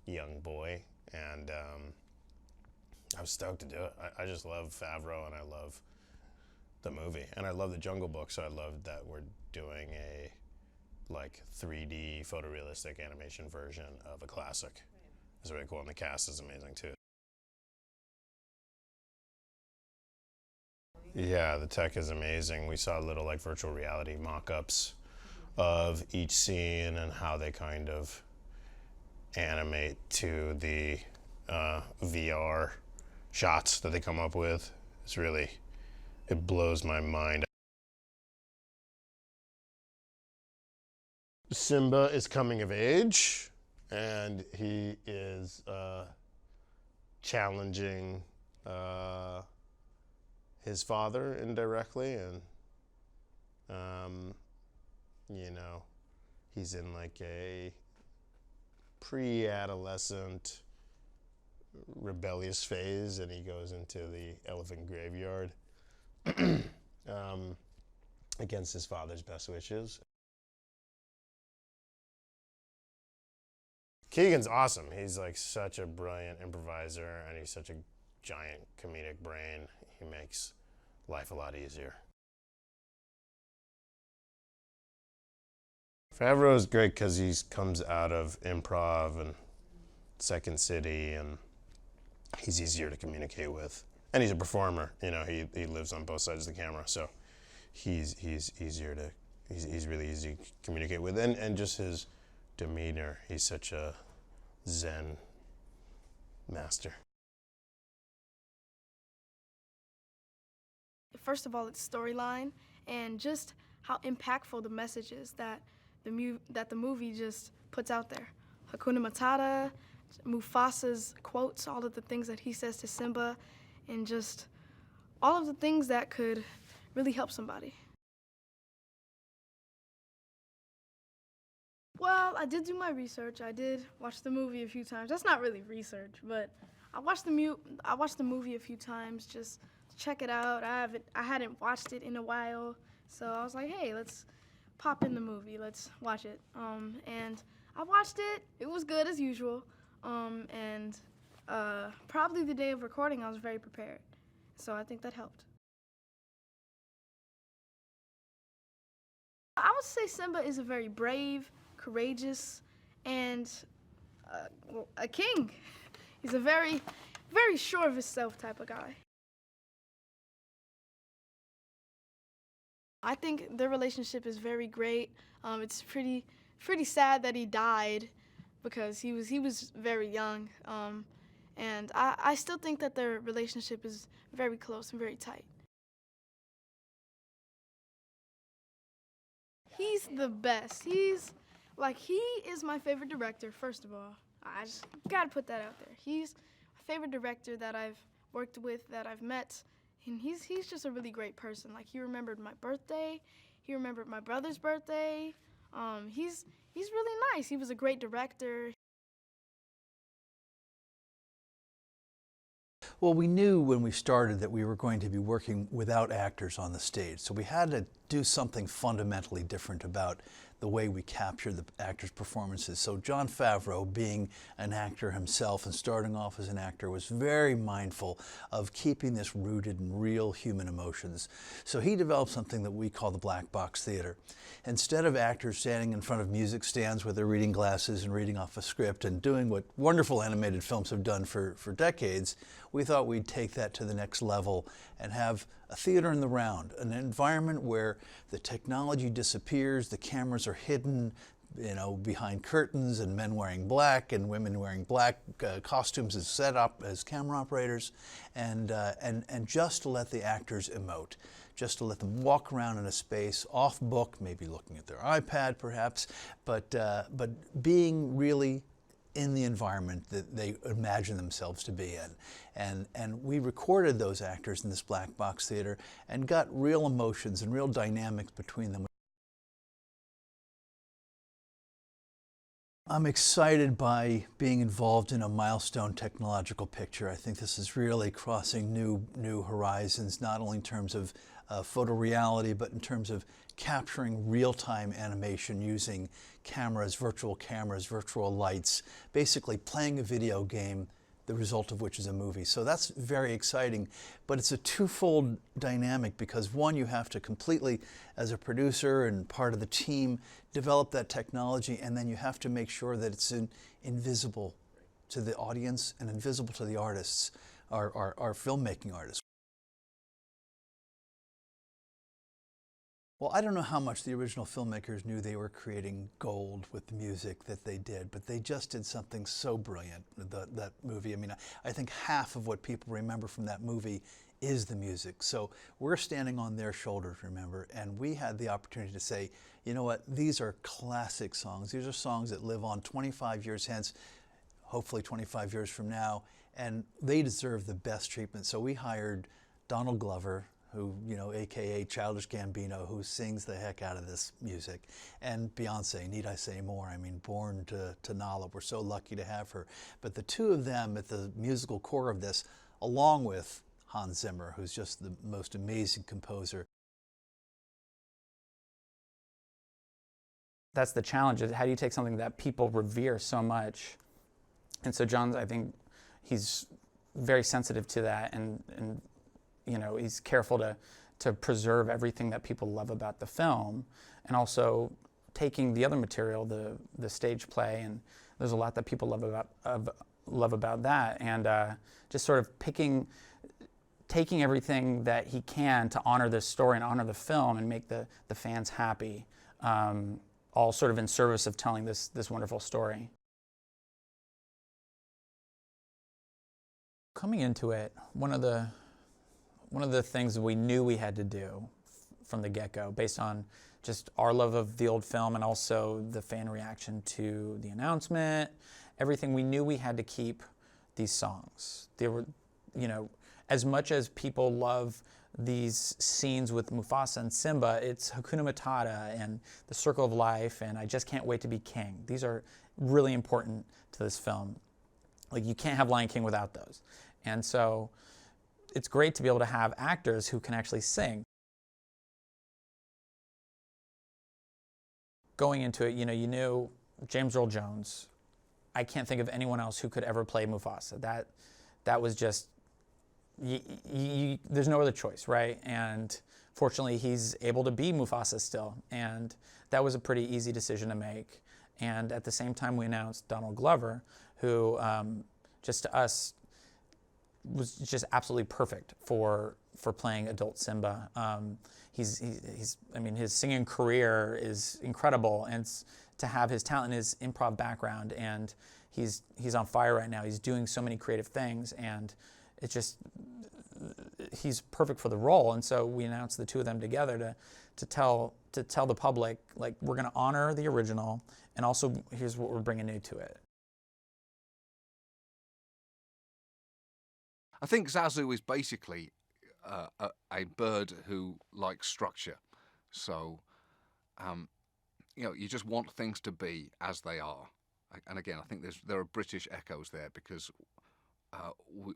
young boy, and I was stoked to do it. I just love Favreau, and I love the movie, and I love the Jungle Book, so I love that we're doing a like 3D photorealistic animation version of a classic. It's really cool, and the cast is amazing too. Yeah, the tech is amazing. We saw little like virtual reality mock-ups of each scene and how they kind of animate to the VR shots that they come up with. It's really, it blows my mind. Simba is coming of age, and he is challenging his father indirectly, and you know, he's in like a pre-adolescent rebellious phase, and he goes into the elephant graveyard against his father's best wishes. Keegan's awesome. He's like such a brilliant improviser, and he's such a giant comedic brain. He makes life a lot easier. Favreau is great because he comes out of improv and Second City, and he's easier to communicate with. And he's a performer. You know, he lives on both sides of the camera, so he's easier to, he's really easy to communicate with. And just his demeanor, he's such a Zen master. First of all, its storyline and just how impactful the message is that the movie just puts out there. Hakuna Matata, Mufasa's quotes, all of the things that he says to Simba, and just all of the things that could really help somebody. Well, I did do my research. I did watch the movie a few times. That's not really research, but I watched the movie a few times just to check it out. I hadn't watched it in a while, so I was like, hey, let's pop in the movie. Let's watch it. And I watched it. It was good as usual. And probably the day of recording, I was very prepared. So I think that helped. I would say Simba is a very brave, courageous, and a king. He's a very, very sure of himself type of guy. I think their relationship is very great. It's pretty sad that he died because he was very young. And I still think that their relationship is very close and very tight. He's the best. He is my favorite director, first of all. I just gotta put that out there. He's my favorite director that I've worked with, that I've met. And he's just a really great person. Like, he remembered my birthday. He remembered my brother's birthday. He's really nice. He was a great director. Well, we knew when we started that we were going to be working without actors on the stage, so we had to do something fundamentally different about the way we capture the actors' performances. So Jon Favreau, being an actor himself and starting off as an actor, was very mindful of keeping this rooted in real human emotions. So he developed something that we call the black box theater. Instead of actors standing in front of music stands with their reading glasses and reading off a script and doing what wonderful animated films have done for decades, we thought we'd take that to the next level and have a theater in the round, an environment where the technology disappears, the cameras are hidden, behind curtains, and men wearing black and women wearing black costumes as set up as camera operators, and just to let the actors emote, just to let them walk around in a space off book, maybe looking at their iPad perhaps, but being really in the environment that they imagine themselves to be in. And we recorded those actors in this black box theater and got real emotions and real dynamics between them. I'm excited by being involved in a milestone technological picture. I think this is really crossing new horizons, not only in terms of photoreality, but in terms of capturing real-time animation using cameras, virtual lights, basically playing a video game, the result of which is a movie. So that's very exciting, but it's a twofold dynamic because one, you have to completely, as a producer and part of the team, develop that technology, and then you have to make sure that it's invisible to the audience and invisible to the artists, our filmmaking artists. Well, I don't know how much the original filmmakers knew they were creating gold with the music that they did, but they just did something so brilliant with that movie. I mean, I think half of what people remember from that movie is the music. So we're standing on their shoulders, remember, and we had the opportunity to say, you know what, these are classic songs. These are songs that live on 25 years hence, hopefully 25 years from now, and they deserve the best treatment. So we hired Donald Glover, who, you know, AKA Childish Gambino, who sings the heck out of this music. And Beyonce, need I say more? I mean, born to Nala, we're so lucky to have her. But the two of them at the musical core of this, along with Hans Zimmer, who's just the most amazing composer. That's the challenge, is how do you take something that people revere so much? And so Jon, I think he's very sensitive to that, and you know, he's careful to preserve everything that people love about the film, and also taking the other material, the stage play, and there's a lot that people love about that, and just sort of taking everything that he can to honor this story and honor the film and make the fans happy, all sort of in service of telling this wonderful story. Coming into it, one of the things we knew we had to do from the get-go, based on just our love of the old film and also the fan reaction to the announcement, everything, we knew we had to keep these songs. They were, you know, as much as people love these scenes with Mufasa and Simba, it's Hakuna Matata and the Circle of Life and I Just Can't Wait to Be King. These are really important to this film. Like, you can't have Lion King without those. And so it's great to be able to have actors who can actually sing. Going into it, you know, you knew James Earl Jones. I can't think of anyone else who could ever play Mufasa. That was just, there's no other choice, right? And fortunately, he's able to be Mufasa still. And that was a pretty easy decision to make. And at the same time, we announced Donald Glover, who just to us was just absolutely perfect for playing adult Simba. I mean, his singing career is incredible, and to have his talent in his improv background, and he's on fire right now. He's doing so many creative things, and it's just, he's perfect for the role. And so we announced the two of them together to tell the public, like, we're going to honor the original, and also here's what we're bringing new to it. I think Zazu is basically a bird who likes structure. So, you know, you just want things to be as they are. And again, I think there are British echoes there, because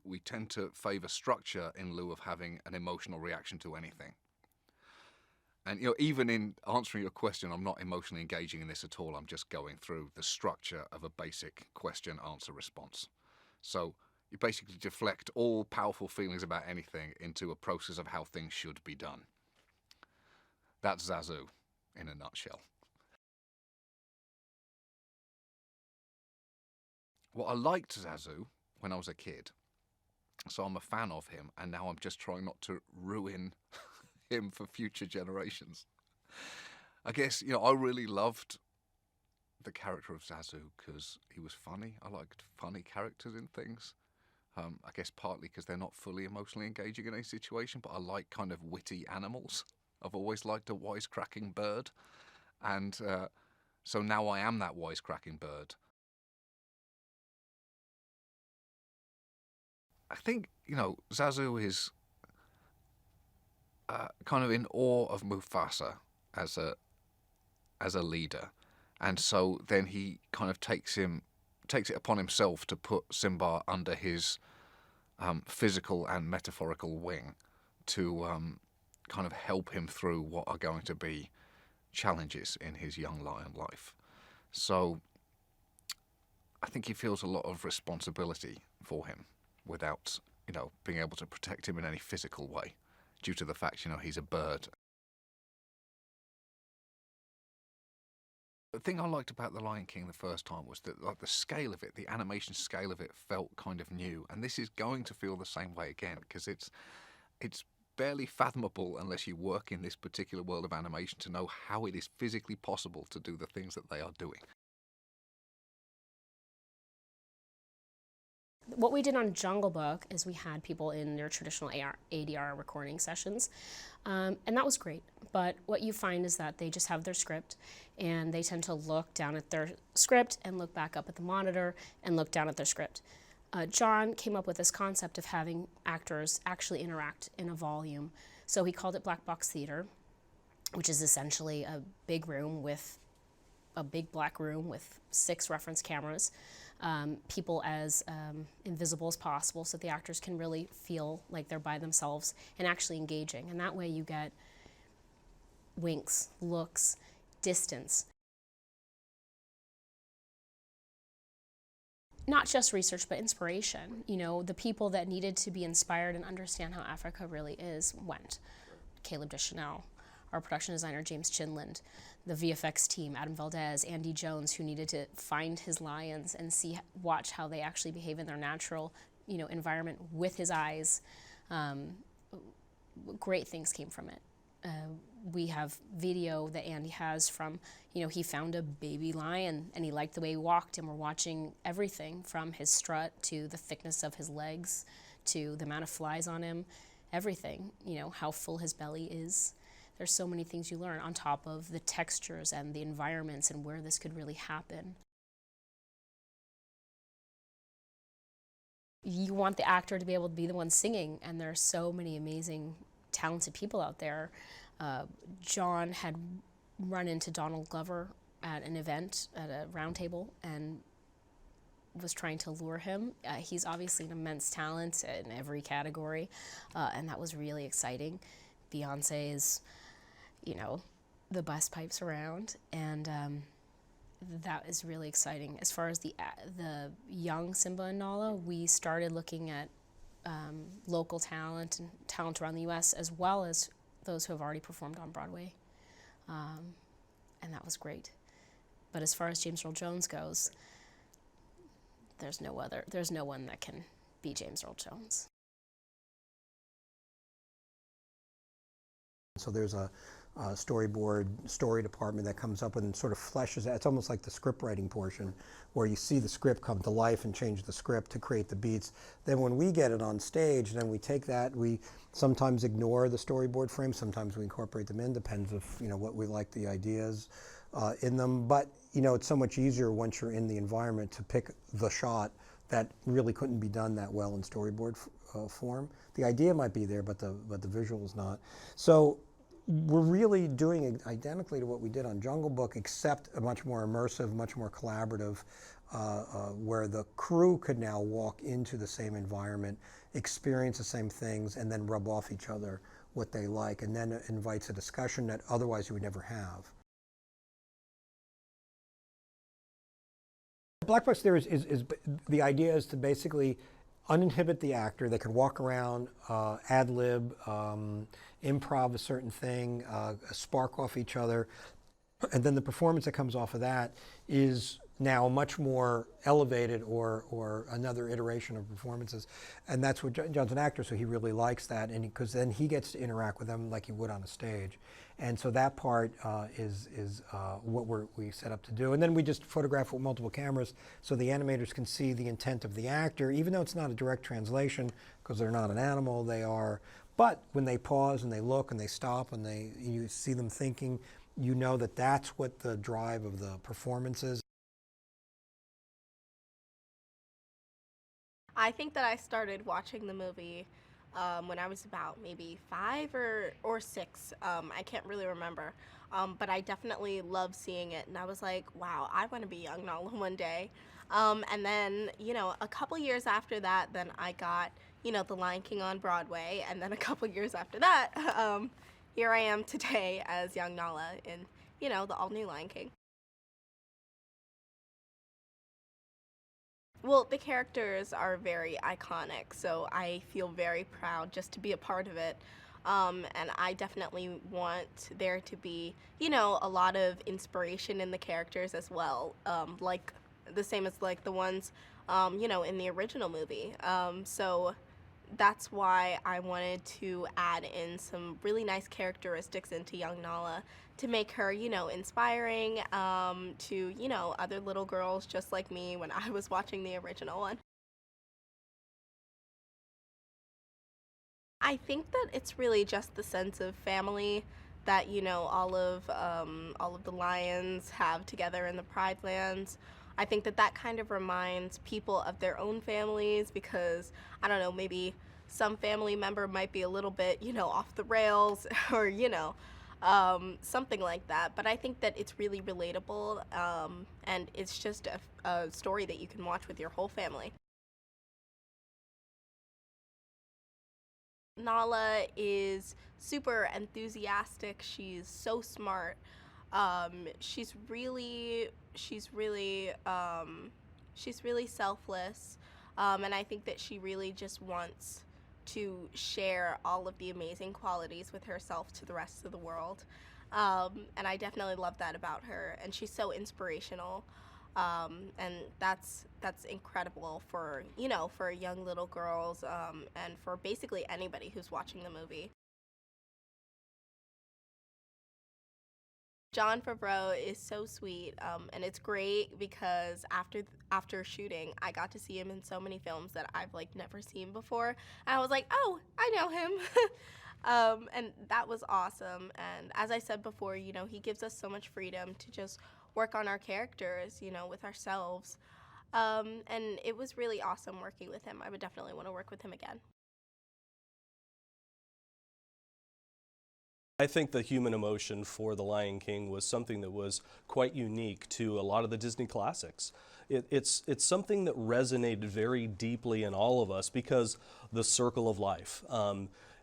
we tend to favour structure in lieu of having an emotional reaction to anything. And, you know, even in answering your question, I'm not emotionally engaging in this at all. I'm just going through the structure of a basic question-answer response. So you basically deflect all powerful feelings about anything into a process of how things should be done. That's Zazu in a nutshell. Well, I liked Zazu when I was a kid, so I'm a fan of him, and now I'm just trying not to ruin him for future generations. I guess, you know, I really loved the character of Zazu because he was funny. I liked funny characters in things. I guess partly because they're not fully emotionally engaging in any situation, but I like kind of witty animals. I've always liked a wisecracking bird. And so now I am that wisecracking bird. I think, you know, Zazu is kind of in awe of Mufasa as a leader. And so then he kind of takes it upon himself to put Simba under his physical and metaphorical wing to kind of help him through what are going to be challenges in his young lion life. So I think he feels a lot of responsibility for him without, being able to protect him in any physical way due to the fact, he's a bird. The thing I liked about The Lion King the first time was that the scale of it, the animation scale of it felt kind of new. And this is going to feel the same way again, because it's barely fathomable unless you work in this particular world of animation to know how it is physically possible to do the things that they are doing. What we did on Jungle Book is we had people in their traditional ADR recording sessions, and that was great. But what you find is that they just have their script, and they tend to look down at their script and look back up at the monitor and look down at their script. Jon came up with this concept of having actors actually interact in a volume. So he called it black box theater, which is essentially a big black room with 6 reference cameras. People as invisible as possible so the actors can really feel like they're by themselves and actually engaging. And that way you get winks, looks, distance. Not just research, but inspiration. The people that needed to be inspired and understand how Africa really is went. Caleb Deschanel, our production designer, James Chinland, the VFX team, Adam Valdez, Andy Jones, who needed to find his lions and watch how they actually behave in their natural, environment with his eyes. Great things came from it. We have video that Andy has from, he found a baby lion and he liked the way he walked, and we're watching everything from his strut to the thickness of his legs to the amount of flies on him, everything, how full his belly is. There's so many things you learn on top of the textures and the environments and where this could really happen. You want the actor to be able to be the one singing, and there are so many amazing, talented people out there. Jon had run into Donald Glover at an event, at a round table, and was trying to lure him. He's obviously an immense talent in every category, and that was really exciting. Beyonce is, the best pipes around, and that is really exciting. As far as the young Simba and Nala, we started looking at local talent and talent around the U.S. as well as those who have already performed on Broadway, and that was great. But as far as James Earl Jones goes, there's no one that can be James Earl Jones. So there's a storyboard story department that comes up and sort of fleshes out. It's almost like the script writing portion, where you see the script come to life and change the script to create the beats. Then when we get it on stage, then we take that, we sometimes ignore the storyboard frames, sometimes we incorporate them in, depends of what we like the ideas in them. But it's so much easier once you're in the environment to pick the shot that really couldn't be done that well in storyboard form. The idea might be there, but the visual is not. So we're really doing it identically to what we did on Jungle Book, except a much more immersive, much more collaborative, where the crew could now walk into the same environment, experience the same things, and then rub off each other what they like, and then it invites a discussion that otherwise you would never have. Black box theory is the idea is to basically uninhibit the actor. They can walk around, ad-lib, improv a certain thing, spark off each other, and then the performance that comes off of that is now much more elevated or another iteration of performances. And that's what Jon's an actor, so he really likes that, and because then he gets to interact with them like he would on a stage. And so that part is what we set up to do. And then we just photograph with multiple cameras so the animators can see the intent of the actor, even though it's not a direct translation because they're not an animal, they are. But when they pause and they look and they stop and you see them thinking, you know that that's what the drive of the performance is. I think that I started watching the movie when I was about maybe 5 or 6. I can't really remember. But I definitely loved seeing it. And I was like, wow, I want to be young Nala one day. And then, a couple years after that, then I got, The Lion King on Broadway. And then a couple years after that, here I am today as young Nala in, the all-new Lion King. Well, the characters are very iconic, so I feel very proud just to be a part of it. And I definitely want there to be, a lot of inspiration in the characters as well, like the same as like the ones, in the original movie. So that's why I wanted to add in some really nice characteristics into young Nala to make her, inspiring to, other little girls just like me when I was watching the original one. I think that it's really just the sense of family that, all of the lions have together in the Pride Lands. I think that kind of reminds people of their own families because, I don't know, maybe some family member might be a little bit, off the rails or, something like that. But I think that it's really relatable and it's just a story that you can watch with your whole family. Nala is super enthusiastic. She's so smart. She's really selfless. And I think that she really just wants to share all of the amazing qualities with herself to the rest of the world. And I definitely love that about her. And she's so inspirational. And that's incredible for, for young little girls and for basically anybody who's watching the movie. Jon Favreau is so sweet, and it's great because after shooting, I got to see him in so many films that I've never seen before. And I was like, oh, I know him. And that was awesome. And as I said before, he gives us so much freedom to just work on our characters, with ourselves. And it was really awesome working with him. I would definitely want to work with him again. I think the human emotion for The Lion King was something that was quite unique to a lot of the Disney classics. It's something that resonated very deeply in all of us because the circle of life.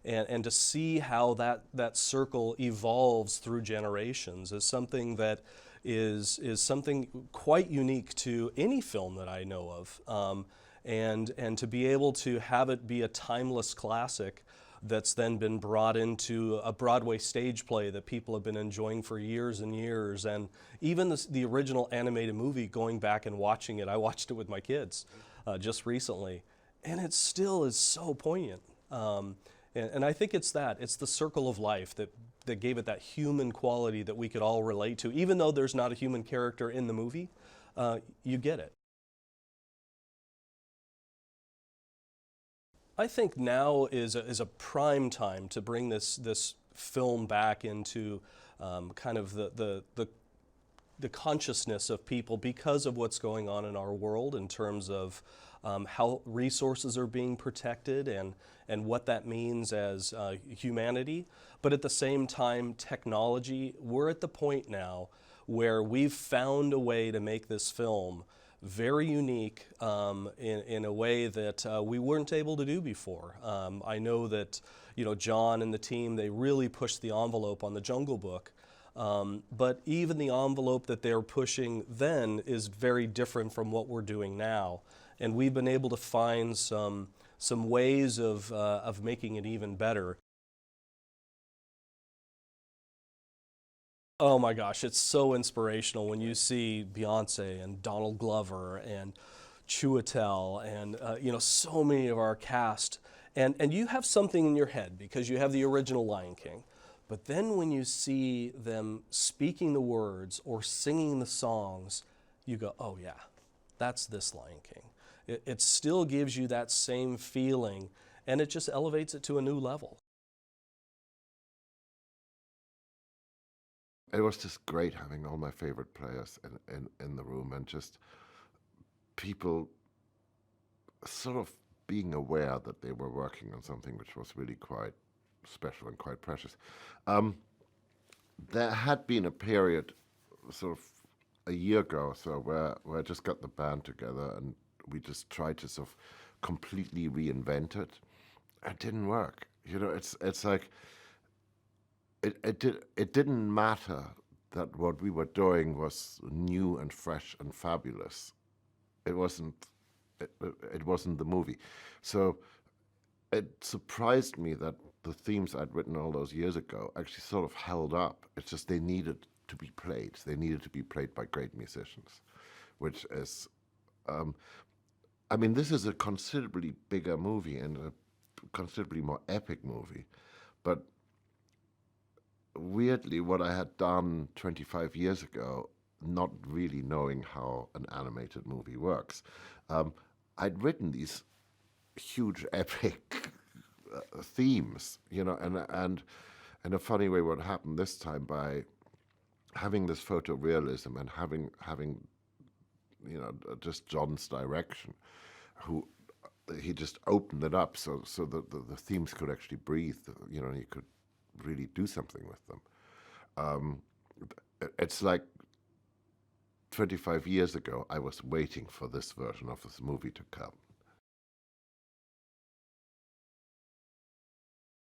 And to see how that circle evolves through generations is something that is something quite unique to any film that I know of. And to be able to have it be a timeless classic that's then been brought into a Broadway stage play that people have been enjoying for years and years. And even the original animated movie, going back and watching it, I watched it with my kids just recently, and it still is so poignant. And I think it's the circle of life that gave it that human quality that we could all relate to. Even though there's not a human character in the movie, you get it. I think now is a prime time to bring this film back into kind of the consciousness of people because of what's going on in our world in terms of how resources are being protected and what that means as humanity. But at the same time, technology, we're at the point now where we've found a way to make this film very unique in a way that we weren't able to do before. I know that Jon and the team, they really pushed the envelope on the Jungle Book, but even the envelope that they're pushing then is very different from what we're doing now. And we've been able to find some ways of making it even better. Oh my gosh, it's so inspirational when you see Beyonce and Donald Glover and Chiwetel and so many of our cast. And you have something in your head because you have the original Lion King. But then when you see them speaking the words or singing the songs, you go, oh yeah, that's this Lion King. It still gives you that same feeling, and it just elevates it to a new level. It was just great having all my favorite players in the room and just people sort of being aware that they were working on something which was really quite special and quite precious. There had been a period sort of a year ago or so where I just got the band together and we just tried to sort of completely reinvent it. It didn't work. It's like it didn't matter that what we were doing was new and fresh and fabulous. It wasn't the movie. So it surprised me that the themes I'd written all those years ago actually sort of held up. It's just they needed to be played. They needed to be played by great musicians, which is, I mean, this is a considerably bigger movie and a considerably more epic movie, but weirdly, what I had done 25 years ago, not really knowing how an animated movie works, I'd written these huge epic themes, you know, and in a funny way, what happened this time by having this photorealism and having you know, just Jon's direction, who he just opened it up so the themes could actually breathe, you know, and you could really do something with them. It's like 25 years ago, I was waiting for this version of this movie to come.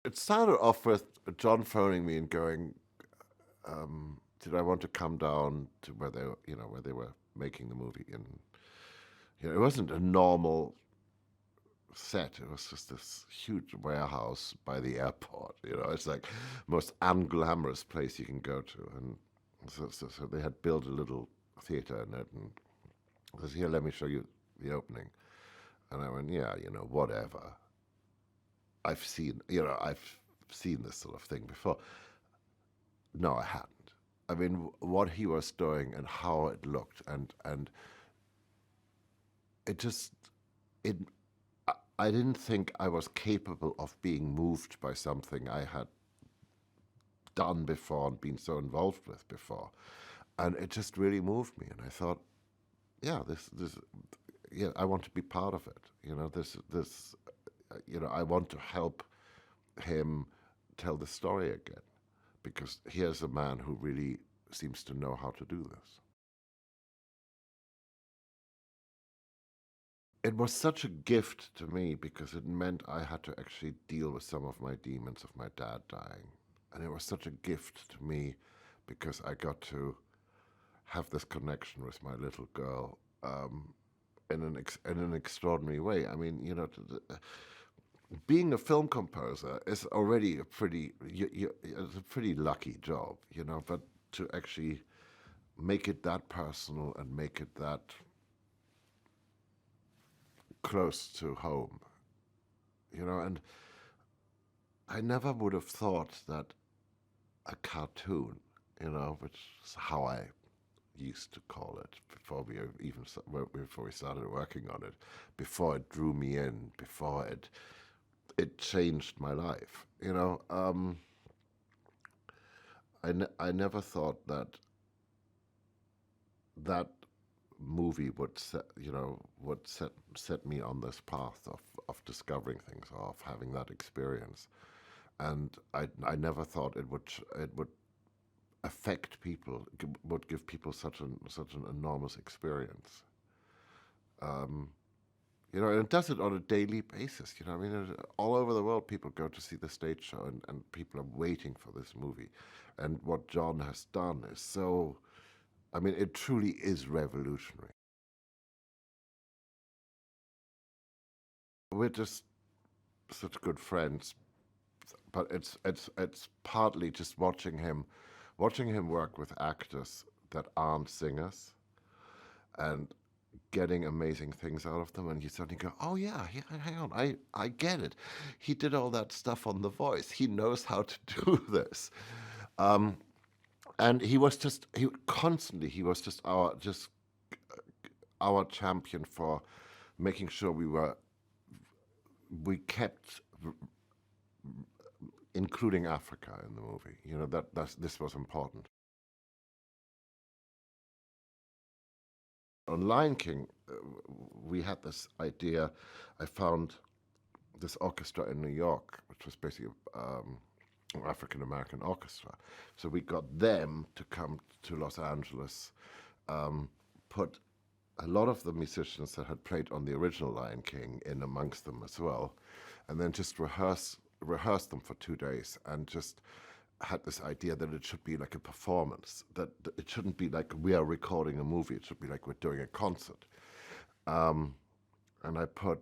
It started off with Jon phoning me and going, did I want to come down to where they were making the movie? And you know, it wasn't a normal set. It was just this huge warehouse by the airport. You know, it's like most unglamorous place you can go to. And so they had built a little theater in it, and he says, "Here, let me show you the opening." And I went, "Yeah, you know, whatever. I've seen this sort of thing before." No, I hadn't. I mean, what he was doing and how it looked, and I didn't think I was capable of being moved by something I had done before and been so involved with before. And it just really moved me. And I thought, yeah, yeah, I want to be part of it. You know, you know, I want to help him tell the story again, because here's a man who really seems to know how to do this. It was such a gift to me because it meant I had to actually deal with some of my demons of my dad dying. And it was such a gift to me because I got to have this connection with my little girl in an extraordinary way. I mean, you know, being a film composer is already a pretty lucky job, you know, but to actually make it that personal and make it that close to home, you know, and I never would have thought that a cartoon, you know, which is how I used to call it before we started working on it, before it drew me in, before it changed my life, you know. I never thought that movie would set me on this path of discovering things, of having that experience, and I never thought it would affect people, would give people such an enormous experience. You know, and it does it on a daily basis. You know, I mean, all over the world, people go to see the stage show, and people are waiting for this movie. And what Jon has done is so, I mean, it truly is revolutionary. We're just such good friends, but it's partly just watching him work with actors that aren't singers, and getting amazing things out of them, and you suddenly go, oh yeah, hang on, I get it. He did all that stuff on The Voice. He knows how to do this. And he was just our champion for making sure we kept including Africa in the movie. You know, this was important. On Lion King, we had this idea. I found this orchestra in New York, which was basically an African-American orchestra. So we got them to come to Los Angeles, put a lot of the musicians that had played on the original Lion King in amongst them as well, and then just rehearse them for 2 days and just had this idea that it should be like a performance, that it shouldn't be like we are recording a movie, it should be like we're doing a concert. And I put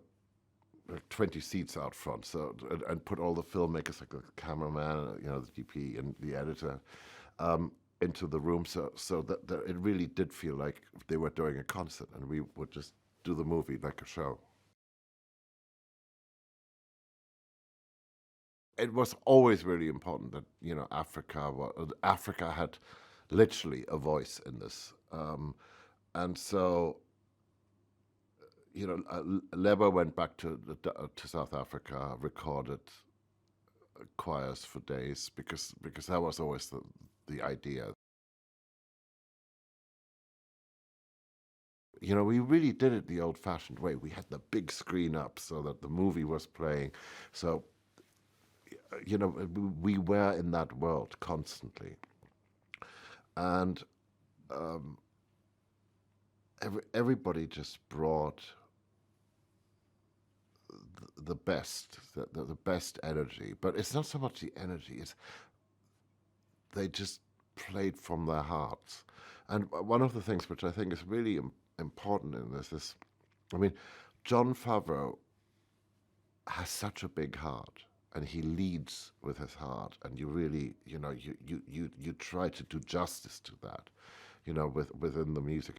20 seats out front, so and put all the filmmakers, like the cameraman, the DP and the editor, into the room, so that it really did feel like they were doing a concert, and we would just do the movie like a show. It was always really important that Africa had literally a voice in this, and so Lebo went back to South Africa, recorded choirs for days because that was always the idea. We really did it the old-fashioned way. We had the big screen up so that the movie was playing. So, we were in that world constantly. And everybody just brought the best, the best energy. But it's not so much the energy, it's they just played from their hearts. And one of the things which I think is really important in this is, Jon Favreau has such a big heart, and he leads with his heart, and you really, you try to do justice to that, within the music.